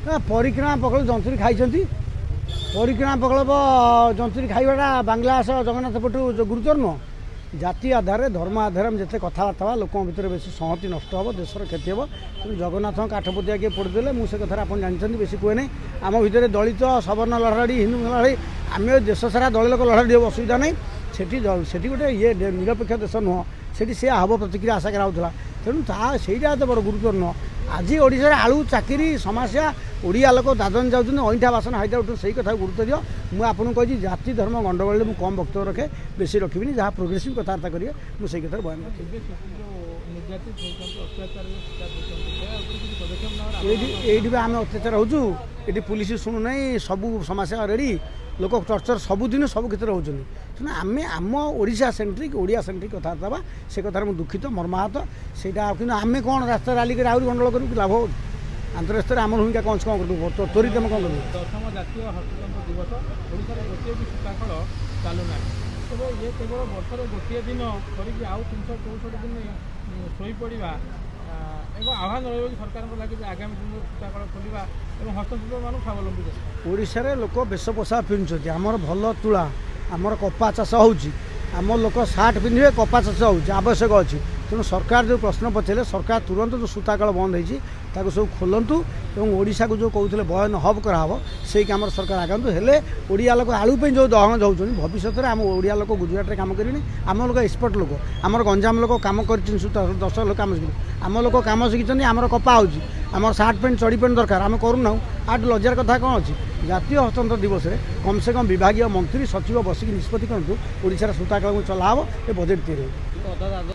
परिक्रमा प्रकल्प जंतुरी खाई परिक्रमा प्रकल्प जंतुरी खाइबाटा बांग्लादेश जगन्नाथ पटु गुरुतर नुह जाति आधार धर्म आधार में जिते कथबार्ता लोक भितर बेसी संहति नष्ट हम देशर क्षति हम तेणु जगन्नाथ काठपतिया किए पढ़ीदे मुझे कथा आप जानते बेसी कहे ना आम भितर दलित सवर्ण लड़ाड़ी हिंदू लड़ाड़ी आम देश सारा दल लोक लड़ाड़ी हो असुविधा नहीं सेठी गोटे ये निरपेक्ष देश नुह से सी हम प्रतिक्रिया आशा कराला तेणु ताईटा तो बड़ गुरुत्व नुह आज ओडिशा आलू चाकरी समस्या ओडिया लोक दादन जाऊँ अईठा बासन हाइटा उठू से कथा गुरुत्व दियो मुझे आपको कही जाति धर्म गंडगोल मुझे कम वक्तव्य रखे बेसी रखी जहाँ प्रोग्रेसिव कथबार्ता करेंगे मुझे कथा बयान रखी ये आम अत्याचार होचु ये पुलिस शुणुना सबू समस्या रेडी लोक टर्चर सबुदिन सब क्षेत्र होती तेणु आम आम ओडिशा सेंट्रिक ओडिया सेंट्रिक कथबार्ता से कथार मुझे दुखित मर्माहत से आम कौन रास्ता राली कर आहरी गंडगोल करूँ लाभ हो आंतरराष्ट्रीय आम भूमिका कौन कौन कर त्वरित आम कौन कर 10ମ ଜାତୀୟ ହସ୍ତତନ୍ତ ଦିବସ ଓଡ଼ିଶାରେ ଗୋଟିଏ ବି ସୂତାକଳ ଚାଲୁନାହିଁ ତେବେ ଇଏ କେବଳ ବର୍ଷରେ ଗୋଟିଏ ଦିନ କରିକି ଆଉ 364 ଦିନ ଶୋଇପଡ଼ିବା ଏକ ଆହ୍ୱାନ ରହିବ କି ସରକାରଙ୍କ ଲାଗି ଯେ ଆଗାମୀ ଦିନରେ ସୂତାକଳ ଖୋଲିବା ଏବଂ ହସ୍ତଶିଳ୍ପମାନଙ୍କୁ ସ୍ୱାବଲମ୍ବୀ କରିବା ଓଡ଼ିଶାରେ ଲୋକ ବେଶ ପୋଷାକ ପିନ୍ଧୁଛନ୍ତି ଆମର ଭଲ ତୁଳା ଆମର କପା ଚାଷ ହେଉଛି आम लोक सार्ट पिंधे कपा चाष हो आवश्यक अच्छी तेणु सरकार जो प्रश्न पचारे सरकार तुरंत जो सूताकल बंद हो सब खोलतु और ओडिशा को जो कहते बयन हब कराव से कम सरकार आगंतु हेले ओडिया लोक आलू जो दहन जाऊँ भविष्य में आम ओडिया लोक गुजरात में कम करें आम लोक एक्सपर्ट लोक आम गंजाम लोक कम कर 10 लोक कम शिखी आम लोक कम शिखी आम कपा हो आम सार्ट पैंट चढ़ी पैंट दरकार आम करूना आठ लज्जार कथा कौन अच्छी जातीय हस्ततंत्र दिवस में कम से कम विभाग मंत्री सचिव बसिक निष्पत्ति करूँ ओडिशार सूताकल चलाव ये बजेट तैयारी